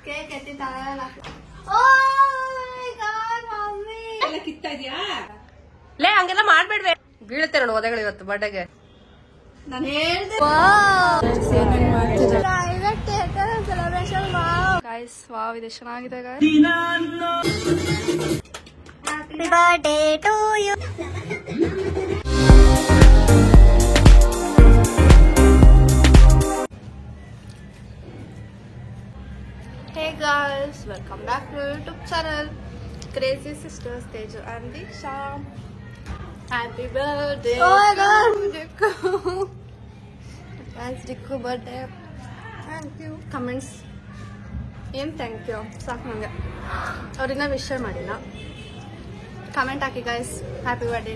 Cake ಎತ್ತಿದ್ದಾಳೆ. ಕಿತ್ತಾ ಇದೆಯಾ? ಲೇ ಹಂಗೆಲ್ಲ ಮಾಡ್ಬೇಡ್ವೆ, ಬೀಳುತ್ತೆ ನೋಡು ಒದಗಳು ಇವತ್ತು ಬರ್ಡೇಗೆ. ನಾನು ಹೇಳ್ದೆ ಗಾಯ್ಸ್ ವಾವ್ ಇದೆ ಚೆನ್ನಾಗಿದೆ guys. Happy birthday to you. Hey guys, welcome back to YouTube channel Crazy Sisters Teju and Diksha. Happy birthday to Dikku. Guys, Dikku birthday. Thank you. Comments ಏನ್ ಥ್ಯಾಂಕ್ ಯು ಸಾಕು ನನಗೆ. ಅವ್ರಿನ್ನ wish ಮಾಡಿಲ್ಲ. Comment ಹಾಕಿ guys. Happy birthday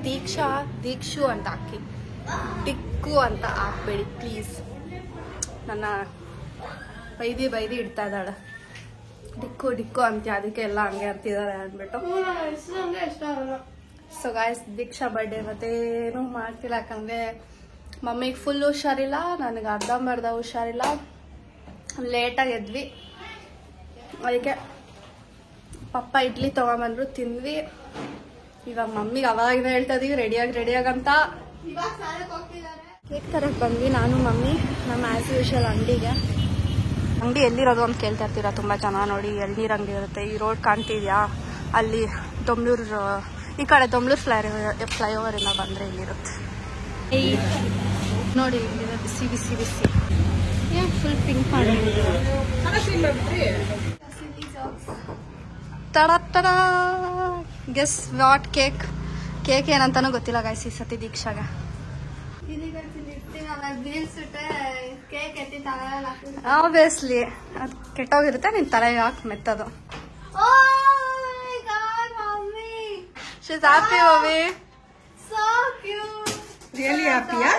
ದೀಕ್ಷಾ, ದೀಕ್ಷು ಅಂತ ಹಾಕಿ, ಡಿಕ್ಕು ಅಂತ ಹಾಕ್ಬೇಡಿ please. ನನ್ನ ಬೈದಿ ಇಡ್ತಾ ಇದ್ದಾಳೆ. ಡಿಕ್ಕು ಡಿಕ್ಕು ಅಂತ ಅದಕ್ಕೆ ಎಲ್ಲ ಹಂಗೆ ಅಂತಿದ್ದಾರೆ ಅಂದ್ಬಿಟ್ಟು. ಇಷ್ಟ ಆಗಲ್ಲ. ಸೊ ಗಾಯ್ಸ್ ದೀಕ್ಷಾ ಬರ್ಡೇ ಮತ್ತೇನು ಮಾಡ್ತಿಲ್ಲ, ಯಾಕಂದ್ರೆ ಮಮ್ಮಿಗೆ ಫುಲ್ ಹುಷಾರಿಲ್ಲ, ನನಗೆ ಅರ್ಧಂಬರ್ಧ ಹುಷಾರಿಲ್ಲ. ಲೇಟಾಗಿ ಎದ್ವಿ, ಅದಕ್ಕೆ ಪಪ್ಪ ಇಡ್ಲಿ ತಗೊಂಬಂದ್ರು, ತಿಂದ್ವಿ. ಇವಾಗ ಮಮ್ಮಿಗೆ ಅವಾಗಿಂದ ಹೇಳ್ತಾ ಇದೀವಿ ರೆಡಿಯಾಗಂತ. ಕೇಕ್ ತರಕ್ ಬಂದ್ವಿ ನಾನು ಮಮ್ಮಿ, ನಮ್ಮ ಆಸ್ ಯೂಶುವಲ್ ಅಂಗಡಿಗೆ. ಅಂಗಡಿ ಎಲ್ಲಿರೋದು ಅಂತ ಕೇಳ್ತಾ ಇರ್ತೀರಾ ತುಂಬ ಜನ. ನೋಡಿ ಎಳ್ನೀರು ಅಂಗಡಿ ಇರುತ್ತೆ, ಈ ರೋಡ್ ಕಾಣ್ತಿದ್ಯಾ ಅಲ್ಲಿ ದೊಮ್ಲೂರು, ಈ ಕಡೆ ದೊಮ್ಲೂರು ಫ್ಲೈಓವರ್ ಎಲ್ಲ ಬಂದರೆ ಇಲ್ಲಿರುತ್ತೆ. ನೋಡಿ ಇಲ್ಲಿದೆ ಬಿಸಿ ಬಿಸಿ ಬಿಸಿ. ಏನ್ ಫುಲ್ ಪಿಂಕ್ ಮಾಡಿದ್ರು. ತಡ ಗೆಸ್ ವಾಟ್ ಕೇಕ್ ಏನಂತಾನೂ ಗೊತ್ತಿಲ್ಲ ಗಾಯ್ಸ್ ಈ ಸತಿ ದೀಕ್ಷಾಗೆ. ಆಬ್ವಿಯಸ್ಲಿ ಅದು ಕೆಟ್ಟೋಗಿರುತ್ತೆ, ನಿನ್ ತಲೆಗೆ ಹಾಕಿ ಮೆತ್ತದು. She's happy, mommy. So cute. Really happy, yeah?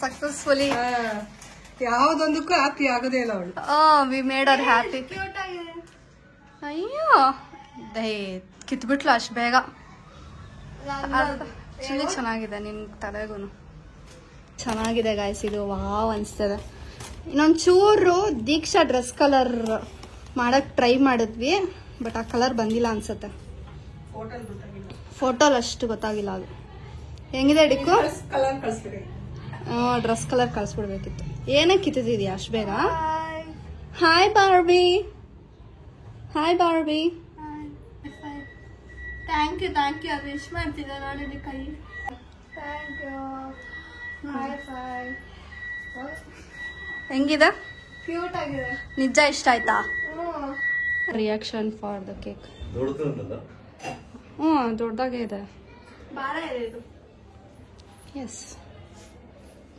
Successfully. ಯಾವ್ದೊಂದಕ್ಕೂ ಹ್ಯಾಪಿ ಆಗೋದೇ ಇಲ್ಲ ಅವಳು. We made our happy. ಅಯ್ಯೋ ಕಿತ್ಬಿಟ್ಲು ಅಷ್ಟು ಬೇಗ. ಚಿಲ್ಲಿ ಚೆನ್ನಾಗಿದೆ ನಿನ್ ತಲೆಗೂ ಚೆನ್ನಾಗಿದೆ ಗಾಯ್ಸ್. ಇದು ವಾವ್ ಅನ್ಸ್ತದೆ. ಇನ್ನೊಂಚೂರು ದೀಕ್ಷಾ ಡ್ರೆಸ್ ಕಲರ್ ಮಾಡಕ್ ಟ್ರೈ ಮಾಡಿದ್ವಿ, ಬಟ್ ಆ ಕಲರ್ ಬಂದಿಲ್ಲ ಅನ್ಸತ್ತೆ. ಫೋಟೋಲ್ ಅಷ್ಟು ಗೊತ್ತಾಗಿಲ್ಲ ಅದು. ಹೆಂಗಿದೆ ಡಿಕ್ಕು? Dress colour ಕಳ್ಸ್ಬಿಡ್ಬೇಕಿತ್ತು. ಏನಕ್ಕೆ ಕಿತ್ತಿದ್ಯಾ ಅಷ್ಟು ಬೇಗ? Hi Barbie. Hi Barbie. Thank you ಅದು ವಿಶ್ ಮಾಡ್ತಿದ್ದೆ ನೋಡಿ ಕೈ. Thank you. ಹೆಂಗಿದೆ? ಕ್ಯೂಟ್ ಆಗಿದೆ. ನಿಜ ಇಷ್ಟ ಆಯ್ತಾ? Reaction for the cake. ದೊಡ್ಡದಾಗೆ ಇದೆ. ಭಾಳ ಇದೆ ಇದು. ಎಸ್,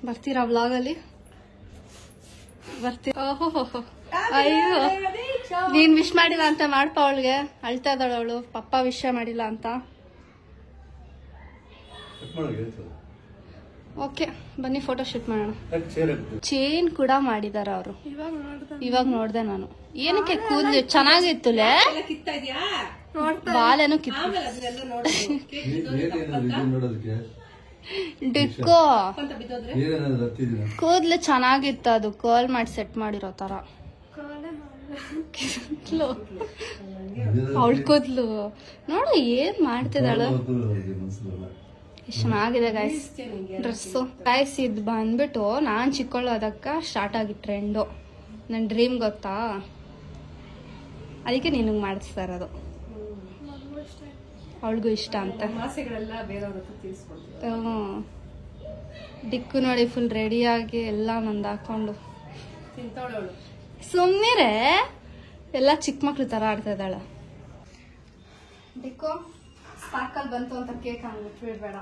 ಬರ್ತೀರಾ ವ್ಲಾಗಲ್ಲಿ? ಬರ್ತೀರಾ? ಅಯ್ಯೋ ನೀನ್ ವಿಶ್ ಮಾಡಿಲ್ಲ ಅಂತ ಮಾಡ್ಪ ಅವಳಿಗೆ. ಅಳ್ತಾ ಇದ್ದಾಳು ಅವಳು, ಪಪ್ಪ ವಿಷಯ ಮಾಡಿಲ್ಲ ಅಂತ. ಓಕೆ ಬನ್ನಿ ಫೋಟೋ ಶೂಟ್ ಮಾಡೋಣ. ಚೇನ್ ಕೂಡ ಮಾಡಿದಾರ ಅವರು. ಇವಾಗ ನೋಡ್ದೆ ನಾನು. ಏನಕ್ಕೆ ಕೂದಲು ಚೆನ್ನಾಗಿತ್ತುಲೆ, ಬಾಲೇನು ಕಿತ್ತು. ಡಿಕ್ಕೋ ಕೂದ್ಲು ಚೆನ್ನಾಗಿತ್ತು, ಅದು ಕರ್ಲ್ ಮಾಡಿ ಸೆಟ್ ಮಾಡಿರೋ ತರ. ಅವಳ ಕೂದ್ಲು ನೋಡು ಏನ್ ಮಾಡ್ತಿದ್ದಾಳು. ಎಷ್ಟು ಚೆನ್ನಾಗಿದೆ ಗಾಯ್ಸ್ ಡ್ರೆಸ್ಸು. ಗಾಯ್ಸ್ ಇದು ಬಂದ್ಬಿಟ್ಟು ನಾನ್ ಚಿಕ್ಕೊಳ್ಳೋದಕ್ಕ ಸ್ಟಾರ್ಟ್ ಆಗಿ ಟ್ರೆಂಡು. ನನ್ನ ಡ್ರೀಮ್ ಗೊತ್ತಾ, ಅದಕ್ಕೆ ನಿನಗೆ ಮಾಡಿಸ್ತಾ ಇರೋದು. ಅವಳಿಗೂ ಇಷ್ಟ ಅಂತ. ಡಿಕ್ಕು ನೋಡಿ ಫುಲ್ ರೆಡಿಯಾಗಿ ಎಲ್ಲ ನಂದು ಹಾಕೊಂಡು ಸುಮ್ಮನೆ ಎಲ್ಲ ಚಿಕ್ಕ ಮಕ್ಳು ತರ ಆಡ್ತಾ ಇದ್ದಾಳೆ. ಡಿಕ್ಕು ಸ್ಪಾರ್ಕಲ್ ಬಂತು ಅಂತ ಕೇಕ್ ಹಂಗ್ಬಿಟ್ಟು ಬಿಡ್ಬೇಡ.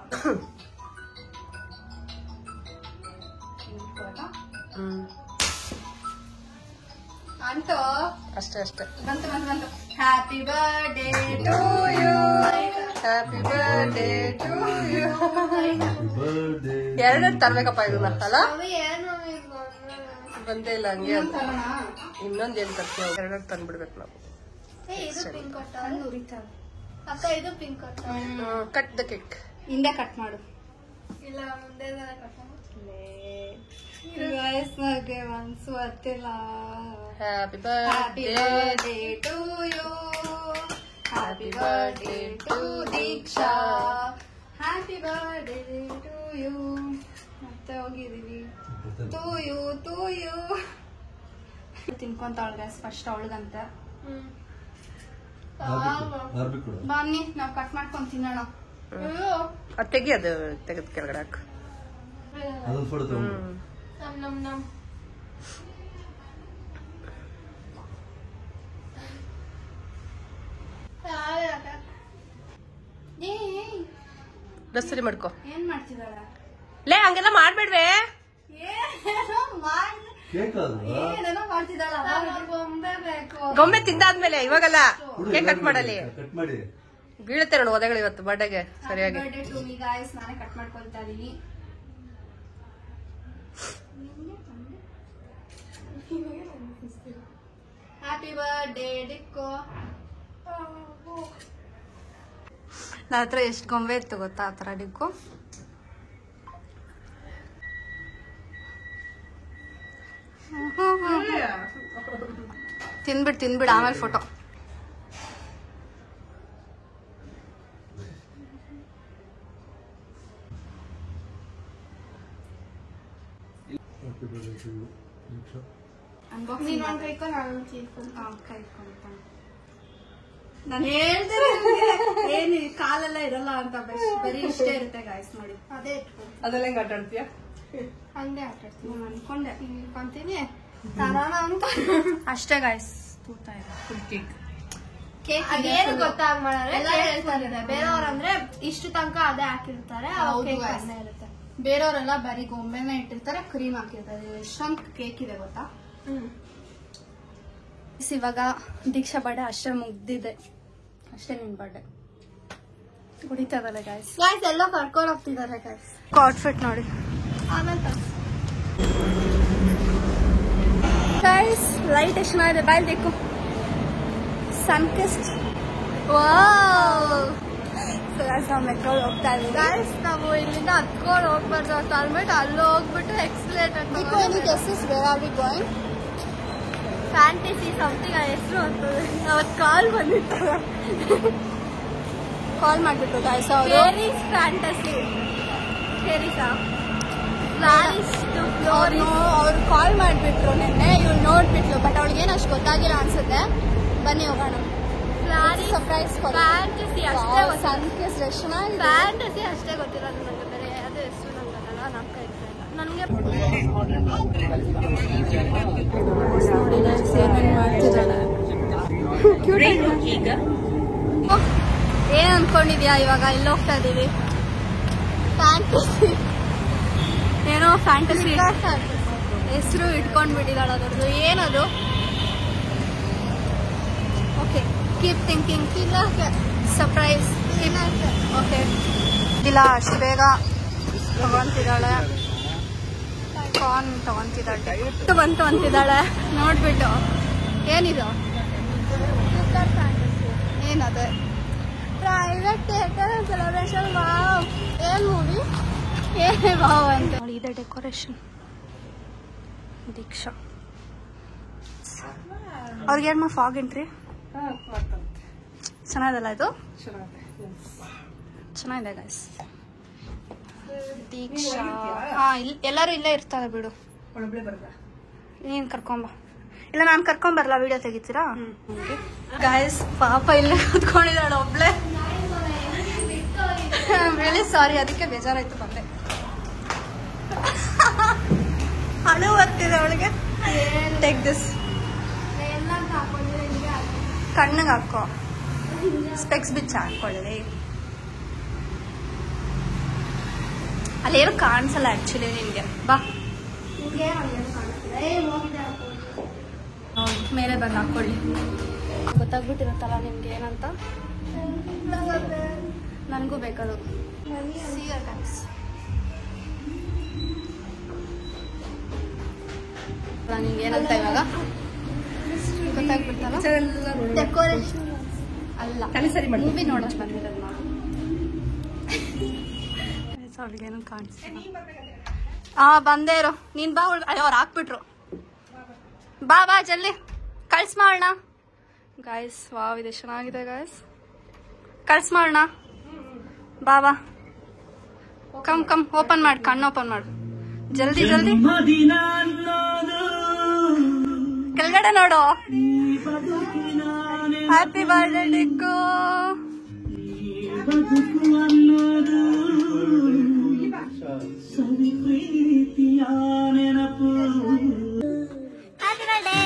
ಅಂಟು ಅಷ್ಟೇ ಬಂತು. Happy birthday to you, happy birthday to you. ಎರಡೆರಡು ತರ್ಬೇಕಪ್ಪ ಇದನ್ನ ಅಲ್ಲ? ಬಂದೇ ಇಲ್ಲ ಹಂಗೆ. ಇನ್ನೊಂದು ಏನ್ ತರ್ತೀವಿ, ಎರಡೆರಡು ತಂದ್ಬಿಡ್ಬೇಕು ನಾವು. Cut the cake. ಹಿಂದೆ ಕಟ್ ಮಾಡು. ಇಲ್ಲ ಮುಂದೆ ಕಟ್ ಮಾಡು. ಗೈಸ್ ನನಗೆ ಮನ್ಸು ಬರ್ತಿಲ್ಲ. Happy happy birthday birthday to you, happy birthday to Deeksha, happy birthday to you. ಮತ್ತೆ ಹೋಗಿದೀವಿ ಟು ಯು ಟು ಯು. ತಿನ್ಕೊಂತಾಳ ಗೈಸ್ ಫಸ್ಟ್ ಅವಳಿಗಂತ. ಬನ್ನಿ ನಾವ್ ಕಟ್ ಮಾಡ್ಕೊಂಡ್ ತಿನ್ನೋಣ. ಅದು ತೆಗಿ, ಅದು ತೆಗೆದು ಕೆಳಗಡೆ ಹಾಕು. ನಮ್ ನಮ್ ನಮ್ ಡ್ರೆಸ್ ಸರಿ ಮಾಡ್ಕೋ. ಏನ್ ಮಾಡ್ತಿದಾಳ? ಲೇ ಹಂಗೆಲ್ಲ ಮಾಡ್ಬೇಡ್ವೆ. ಏನೇನೋ ಮಾಡ್ತಿದಾಳ. ಗೊಂಬೆ ಬೇಕು. ಗೊಂಬೆ ತಿಂದಾದ್ಮೇಲೆ, ಇವಾಗಲ್ಲ. ಕೇಕ್ ಕಟ್ ಮಾಡಲಿ. ಬೀಳುತ್ತೆ ನೋಡು ಒದಗಳು ಇವತ್ತು ಬರ್ಡೇಗೆ ಸರಿಯಾಗಿ. ಬರ್ಡೇ ಟು ಮೀ ಗೈಸ್, ನಾನೇ ಕಟ್ ಮಾಡ್ಕೊಳ್ತಾ ಇದೀನಿ. Happy birthday Dikko. ನನ್ನ ಹತ್ರ ಎಷ್ಟು ಗೊಂಬೆ ಇತ್ತು ಗೊತ್ತಾ ಆ ಥರ ಡಿಕ್ಕೋ. ತಿನ್ಬಿಡು ಆಮೇಲೆ ಫೋಟೋ. ನಾನು ಹೇಳ್ತೇನೆ ಏನು ಕಾಲೆಲ್ಲ ಇರಲ್ಲ ಅಂತ, ಬರೀ ಇಷ್ಟೇ ಇರುತ್ತೆ ಗಾಯ್ಸ್. ನೋಡಿ ಅದೇ ಅದೆಲ್ಲ ಹೆಂಗ್ ಆಟ ಆಡ್ತೀಯ? ಹಂಗೆ ಆಟ ಆಡ್ತೀನಿ ಅನ್ಕೊಂಡೆ. ಅನ್ಕೊಂತೀನಿ ತರೋಣ ಅಂತ ಅಷ್ಟೇ ಗಾಯ್ಸ್. ತೂತಾ ಇದೆ ಫುಲ್ ಕೇಕ್. ಕೇಕ್ ಅದೇನು ಗೊತ್ತಾಗ ಮಾಡಿದ್ರೆ ಎಲ್ಲ ಹೇಳ್ತಾರೆ. ಬೇರೆಯವ್ರಂದ್ರೆ ಇಷ್ಟು ತನಕ ಅದೇ ಹಾಕಿರ್ತಾರೆ, ಇರುತ್ತೆ. ಬೇರೆಯವರೆಲ್ಲ ಬರೀ ಗೊಂಬೆನ ಇಟ್ಟಿರ್ತಾರೆ, ಕ್ರೀಮ್ ಹಾಕಿರ್ತಾರೆ. ಎಷ್ಟೊಂದು ಕೇಕ್ ಇದೆ ಗೊತ್ತಾ. ಇವಾಗ ದೀಕ್ಷಾ ಬರ್ಡೇ ಅಷ್ಟೇ ಮುಗ್ದಿದೆ. ಅಷ್ಟೇ ನಿನ್ ಬರ್ಡೇ ಕುಡಿತದಲ್ಲ ಗಾಯ್ಸ್. ಗಾಯ್ಸ್ ಎಲ್ಲೋ ಕರ್ಕೊಂಡು ಹೋಗ್ತಿದ್ದಾರೆ ಗಾಯ್ಸ್. ಔಟ್ಫಿಟ್ ನೋಡಿ ಆಮೇಲೆ ಗೈಸ್. ಲೈಟ್ ಎಷ್ಟು ಚೆನ್ನಾಗಿದೆ. ಬಾಯ್ ಬೇಕು ಸನ್ ಕಿಸ್ಟ್. ನಾವು ಮೆಟ್ರೋ ಹೋಗ್ತಾ ಇದೀವಿ ಗಾಯ್ಸ್. ನಾವು ಇಲ್ಲಿಂದ ಹತ್ಕೊಂಡು ಹೋಗ್ಬಾರ್ದು ಅಂತ ಅಂದ್ಬಿಟ್ಟು ಅಲ್ಲಿ ಹೋಗ್ಬಿಟ್ಟು ಎಕ್ಸ್ಲೇಟರ್ ಫ್ಯಾಂಟಸಿ ಸಮಥಿಂಗ್ ಆ ಹೆಸರು ಅಂತದೆ. ಅವತ್ತು ಕಾಲ್ ಬಂದಿತ್ತು, ಕಾಲ್ ಮಾಡ್ಬಿಟ್ಟು ಗಾಯ್ಸ್. ಫೇರೀಸ್ ಫ್ಯಾಂಟಸಿ. ಫೇರೀಸಾ ಅವ್ರು ಕಾಲ್ ಮಾಡ್ಬಿಟ್ರು ನಿನ್ನೆ. ಇವ್ರು ನೋಡ್ಬಿಟ್ಲು, ಬಟ್ ಅವ್ಳಿಗೇನು ಅಷ್ಟು ಗೊತ್ತಾಗಿಲ್ಲ ಅನ್ಸುತ್ತೆ. ಬನ್ನಿ ಹೋಗೋಣ. ಸರ್ಪ್ರೈಸ್ ಫ್ಯಾಂಟಸಿ ಅಷ್ಟೇ ಸನ್ ಕಿಸ್ ಎಷ್ಟು ಚೆನ್ನಾಗಿದೆ. ಫ್ಯಾಂಟಸಿ ಅಷ್ಟೇ ಗೊತ್ತಿರೋದು ನನಗೆ. ಬೇರೆ ಅದು ಹೆಸರು ನಂಗೆ ಗೊತ್ತಲ್ಲ, ನಮ್ಮ ಕೈ ನನಗೆ. ಏನ್ ಅನ್ಕೊಂಡಿದ್ಯಾ ಇವಾಗ? ಇಲ್ಲಿ ಹೋಗ್ತಾ ಇದೀವಿ. ಫ್ಯಾಂಟಸಿ ಏನೋ ಫ್ಯಾಂಟಸಿ ಹೆಸರು ಇಟ್ಕೊಂಡ್ ಬಿಟ್ಟಿದ್ದಾಳ ಅದ್ರದ್ದು. ಏನದು? Okay, keep thinking. Surprise. Okay, ಇಲ್ಲ ಅಷ್ಟು ಬೇಗ ತಗೊಂತಿದ್ದಾಳೆ. ಕಾರ್ನ್ ತಗೊಂತಿದ್ದಾಳೆ. ಎಷ್ಟು ಬಂತು ಅಂತಿದ್ದಾಳೆ. ನೋಡ್ಬಿಟ್ಟು ಏನಿದು? ಏನದು? Private theatre celebration. ವಾವ್, ಏನ್ ಮೂವಿ? ಏನೇ ವಾವ್ ಅಂತ. ಇದೆ ಡೆಕೋರೇಷನ್. ದೀಕ್ಷಾ ಅವ್ರಿಗೆ ಏನು ಫಾಗ್ ಎಂಟ್ರಿ ಚೆನ್ನಾಗಿದಲ್ಲ ಇದು? ಚೆನ್ನಾಗಿದೆ ಗೈಸ್. ದೀಕ್ಷಾ ಎಲ್ಲರೂ ಇಲ್ಲೇ ಇರ್ತಾರೆ ಬಿಡು. ನೀನ್ ಕರ್ಕೊಂಬ. ಇಲ್ಲ ನಾನು ಕರ್ಕೊಂಬರಲ್ಲ, ವಿಡಿಯೋ ತೆಗಿತೀರಾ? ಗೈಸ್ ಪಾಪ ಇಲ್ಲೇ ಕೂತ್ಕೊಂಡಿದ್ದಾಳೆ ಒಬ್ಳೆ. ರಿಯಲಿ ಸಾರಿ, ಅದಕ್ಕೆ ಬೇಜಾರಾಯ್ತು ಬಂದೆ. ಅಳು ಬರ್ತಿದೆ ಅವಳಿಗೆ. Take this. ಕಣ್ಣಿಗೆ ಹಾಕೋ. ಸ್ಪೆಕ್ಸ್ ಬಿಚ್ಚ ಹಾಕೊಳ್ಳಿ. ಅಲ್ಲೇನು ಕಾಣಿಸಲ್ಲ ಆಕ್ಚುಲಿ ನಿಮ್ಗೆ. ಬಾ ಮೇಲೆ ಬಂದು ಹಾಕೊಳ್ಳಿ. ಗೊತ್ತಾಗ್ಬಿಟ್ಟಿರುತ್ತಲ್ಲ ನಿಮ್ಗೆ ಏನಂತ. ನನಗೂ ಬೇಕದು. ನಿಮ್ಗೆ ಏನಂತ ಇವಾಗ ಗೊತ್ತಾಗ್ಬಿಡ್ತಲ್ಲ. ಡೆಕೋರೇಷನ್ ಅಲ್ಲ, ಮೂವಿ ನೋಡೋಕೆ ಬಂದಿರೋದು ನಾವು. ಅವ್ರಿಗೇನು ಕಾಣಿಸ್ತಿಲ್ಲ. ಬಂದೇ ಇರೋ ನೀನ್ ಬಾ. ಅಯ್ಯೋ ಅವ್ರು ಹಾಕ್ಬಿಟ್ರು. ಬಾ ಬಾ ಜಲ್ದಿ ಕಳ್ಸ್ ಮಾಡೋಣ ಗಾಯ್ಸ್. ವಾವ್ ಇದೆ ಚೆನ್ನಾಗಿದೆ ಗಾಯ್ಸ್. ಕಳ್ಸ್ ಮಾಡೋಣ ಬಾ ಬಾ. ಕಮ್ ಕಮ್ ಓಪನ್ ಮಾಡಿ, ಕಣ್ಣು ಓಪನ್ ಮಾಡು ಜಲ್ದಿ ಜಲ್ದಿ. ಕೆಳಗಡೆ ನೋಡು. Happy birthday Dikku. Happy birthday.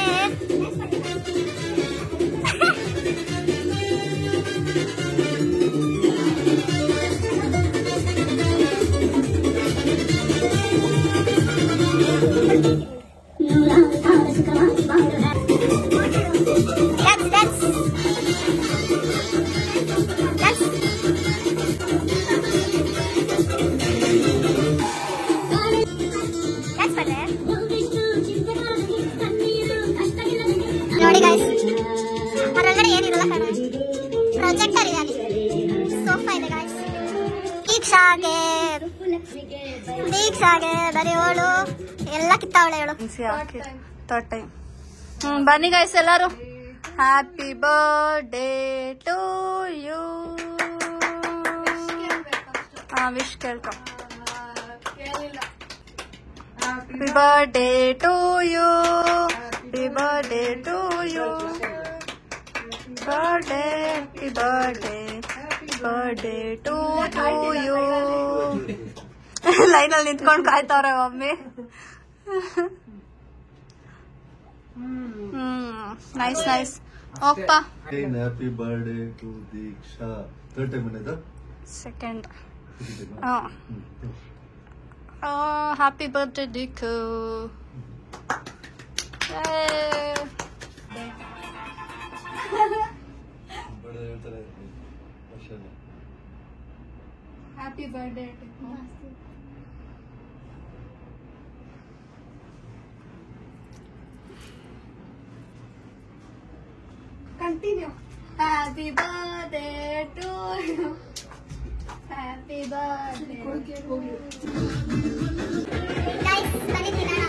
ನೋಡಿ ಗೈಸ್, ಹೊರಗಡೆ ಏನಿರಲ್ಲ ಕಣೆ, ಪ್ರೊಜೆಕ್ಟರ್ ಇದೆ ಅಲ್ಲಿ, ಸೋಫಾ ಇದೆ ಗೈಸ್. ದೀಕ್ಷಾಗೆ ಬರೀ ಅವಳು ಎಲ್ಲ ಕಿತ್ತಾವಳೆ ಹೇಳು. Third time. ಬನ್ನಿ ಗೈಸ್ ಎಲ್ಲಾರು. Happy birthday to you. Wish ಕೇಳ್ಕೊ. Happy birthday to you. Happy birthday to you. Birthday, happy birthday. Happy birthday to you. Line ಅಲ್ಲಿ ನಿಂತ್ಕೊಂಡು ಕಾಯ್ತಾವ್ರೆ ಮಮ್ಮಿ. Nice nice. ಹೋಗ್ಪ. Happy birthday to Deeksha. Third time ಅನ್ನೋದು second. Happy birthday Dikku. Happy birthday. Continue. Happy birthday to you. Happy birthday. Guys ಬನ್ನಿ ತಿನ್ನೋಣ.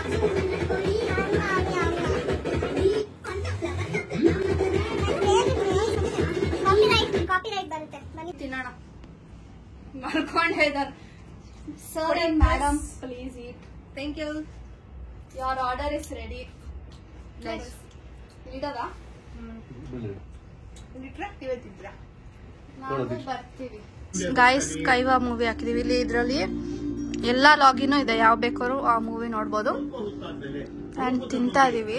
Copyright ಬರುತ್ತೆ, ಬನ್ನಿ ತಿನ್ನೋಣ. ಮಲ್ಕೊಂಡೇ ಇದ್ದಾರೆ. Sir madam please eat. Thank you. Your order is ready. ಇಡೋದಾ? ನಾವು ಬರ್ತೀವಿ ಗಾಯ್ಸ್. ಕೈವಾ ಮೂವಿ ಹಾಕಿದೀವಿ ಇಲ್ಲಿ. ಇದರಲ್ಲಿ ಎಲ್ಲಾ ಲಾಗಿನ್ ಇದೆ, ಯಾವ ಬೇಕಾದ್ರು ಆ ಮೂವಿ ನೋಡ್ಬೋದು. ಅಂಡ್ ತಿಂತಾ ಇದೀವಿ.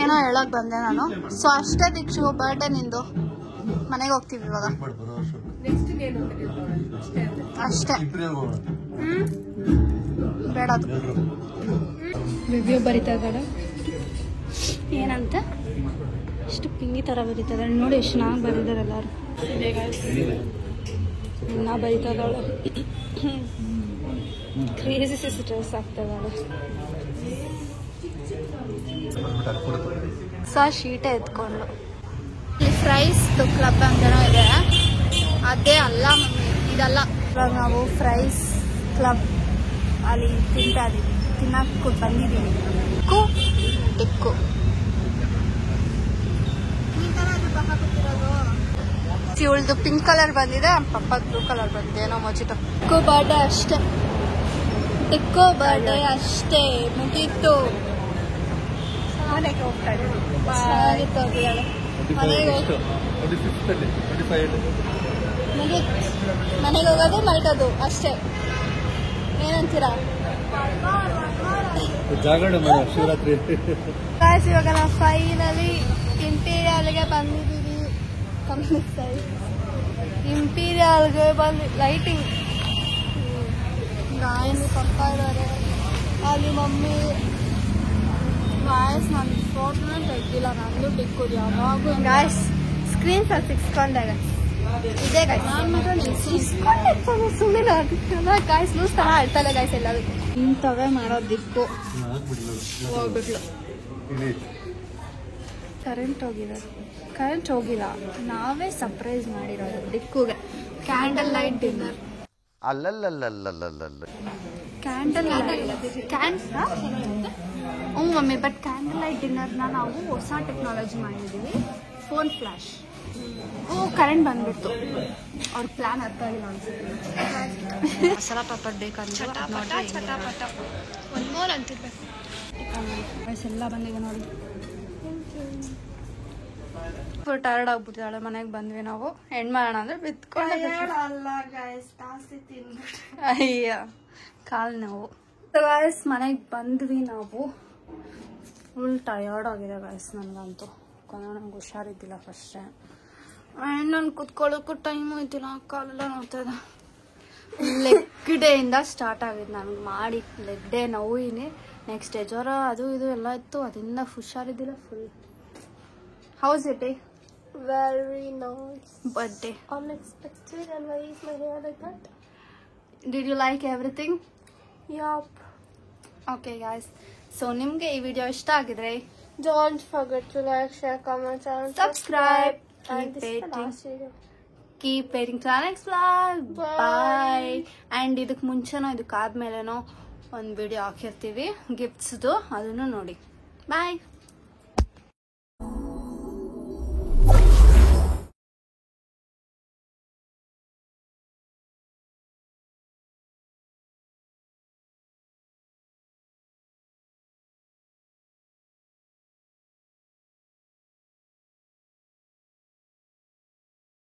ಏನೋ ಹೇಳಕ್ ಬಂದೆ ನಾನು. ಸೊ ಅಷ್ಟೇ ದೀಕ್ಷು, ಬರ್ಡೇ ನಿಂದು. ಮನೆಗೆ ಹೋಗ್ತೀವಿ ಇವಾಗ ಅಷ್ಟೇ. ಬೇಡ ಅದು. ರಿವ್ಯೂ ಬರಿತಾ ಇದ್ದಾಳೆ. ಏನಂತ ಎಷ್ಟು ಪಿಂಗಿ ತರ ಬರೀತಾ ಇದ್ದಾಳೆ ನೋಡಿ. ಎಷ್ಟು ಚೆನ್ನಾಗಿ ಬರೀತಾರೆ ಎಲ್ಲಾರು. ಇನ್ನ ಬರೀತಾ ಇದ್ದಾಳೆ. ಕ್ರೇಜಿ ಸಿಸ್ಟರ್ಸ್ ಆಗ್ತಾ ಇದ್ದಾಳೆ. ಶೀಟೆ ಎತ್ಕೊಂಡು ಫ್ರೈಸ್ ಕ್ಲಬ್ ಅಂತನೋ ಇದೆ. ಅದೇ ಅಲ್ಲ ಮಮ್ಮಿ, ಇದಲ್ಲ. ಇವಾಗ ನಾವು ಫ್ರೈಸ್ ಕ್ಲಬ್ ಅಲ್ಲಿ ತಿಂತಾ ಇದೀವಿ. ತಿನ್ನಕ್ಕೆ ಬಂದಿದ್ದೀವಿ. ಟಿಕ್ಕು ಇವಳ್ದು ಪಿಂಕ್ ಕಲರ್ ಬಂದಿದೆ, ಪಪ್ಪದ ಬ್ಲೂ ಕಲರ್ ಬಂದಿದೆ. ಏನೋ ಮೊಜಿಟೋ. ಟಿಕ್ಕು ಬರ್ಡೇ ಅಷ್ಟೇ. ಟಿಕ್ಕು ಬರ್ಡೇ ಅಷ್ಟೇ, ಮುಗೀತು. ಮನೆಗೆ ಹೋಗ್ತಾ ಇದ್ದೀವಿ. ಮನೆಗೆ ಹೋಗೋದು ಮಲ್ಗೋದು ಅಷ್ಟೇ. ಏನಂತೀರಾ? ಶಿವರಾತ್ರಿ. ಇವಾಗ ನಾವು ಫೈನಲಿ ಇಂಪೀರಿಯಲ್ಗೆ ಬಂದಿದ್ದೀವಿ. ಇಂಪೀರಿಯಲ್ಗೆ ಬಂದು ಲೈಟಿಂಗ್ ಗಾಯಸ್ ಪಪ್ಪ ಇದ್ದಾರೆ ಅಲ್ಲಿ. ಮಮ್ಮಿ ಗಾಯಸ್ ನಾನು ಫೋಟೋನ ತೆಗ್ದಿಲ್ಲ. ನಂದು ಟಿಕ್ಕೋದು ಯಾವಾಗೂ ಗಾಯಸ್ ಸ್ಕ್ರೀನ್ ಅಲ್ಲಿ ಸಿಕ್ಸ್ಕೊಂಡಾಗ ಇದೇ ಗಾಯ್ಸ್. ನಾನು ಮಾತ್ರ ಸುಮ್ಮನೆ ಗಾಯ್ಸ್ ಲೂಸ್ ತರ ಆಡ್ತಾಳೆ ಗಾಯ್ಸ್. ಎಲ್ಲರೂ ಇಂಥವೇ ಮಾಡೋದು. ದಿಕ್ಕು ಹೋಗ್ಬಿಟ್ಲು. ಕರೆಂಟ್ ಹೋಗಿಲ್ಲ. ನಾವೇ ಸರ್ಪ್ರೈಸ್ ಮಾಡಿರೋದು ದಿಕ್ಕುಗೆ. Candle light dinner. ಕ್ಯಾಂಡಲ್ ಹ್ಞೂ ಮಮ್ಮಿ, ಬಟ್ ಕ್ಯಾಂಡಲ್ ಲೈಟ್ ಡಿನ್ನರ್ನ ನಾವು ಹೊಸ ಟೆಕ್ನಾಲಜಿ ಮಾಡಿದ್ದೀವಿ. Phone flash. ಕರೆಂಟ್ ಬಂದ್ಬಿಡ್ತು. ಅವ್ರ ಪ್ಲಾನ್ ಅರ್ಥ ಆಗಿಲ್ಲ ಅನ್ಸುತ್ತೆ. ಮಸಾಲ ಪಾಪಡ್ ಬೇಕಂದ್ರೆ ಒಂದು ಮೋಲ್ ಅಂತಿರ್ಬೇಕು. ಎಲ್ಲ ಬಂದಿದೆ ನೋಡಿ. ಫುಲ್ ಟಯರ್ಡ್ ಆಗ್ಬಿಟ್ಟಿದ್ದಾಳೆ. ಮನೆಗೆ ಬಂದ್ವಿ ನಾವು. ಎಂಡ್ ಮಾಡೋಣ ಅಂದ್ರೆ ಬಿತ್ಕೊಂಡು ಅಯ್ಯ ಕಾಲು ನೋವು. ಗಾಯ್ಸ್ ಮನೆಗೆ ಬಂದ್ವಿ ನಾವು. ಫುಲ್ ಟಯರ್ಡ್ ಆಗಿದೆ ಗಾಯ್ಸ್ ನನಗಂತೂ. ನಂಗೆ ಹುಷಾರಿದ್ದಿಲ್ಲ ಫಸ್ಟೇ. ಆ್ಯಂಡ್ ನಾನು ಕುತ್ಕೊಳ್ಳೋಕ್ಕೂ ಟೈಮ್ ಹೋಯ್ತಿಲ್ಲ. ಕಾಲೆಲ್ಲ ನೋಡ್ತಾ ಇದೆ. ಲೆಗ್ ಡೇಯಿಂದ ಸ್ಟಾರ್ಟ್ ಆಗಿದ್ದು ನನಗೆ ಮಾಡಿ. ಲೆಗ್ ಡೇ ನೋವಿನೇ. ನೆಕ್ಸ್ಟ್ ಡೇ ಜ್ವರ ಅದು ಇದು ಎಲ್ಲ ಇತ್ತು. ಅದರಿಂದ ಹುಷಾರಿದ್ದಿಲ್ಲ full. How's it day? Very nice. Birthday. Unexpected. And why is my hair like that? Did you like everything? Yup. Okay guys. So ನಿಮಗೆ ಈ ವಿಡಿಯೋ ಇಷ್ಟ ಆಗಿದ್ರೆ Don't forget to like, share, comment, and subscribe. And Keep this is the waiting. last video. Keep waiting to our next vlog. Bye. Bye. And ಇದಕ್ಕೆ ಮುಂಚೆನೋ ಇದಕ್ಕಾದ್ಮೇಲೆನೋ ಒಂದು video ಹಾಕಿರ್ತೀವಿ ಗಿಫ್ಟ್ಸ್ದು. ಅದನ್ನು ನೋಡಿ. ಬಾಯ್.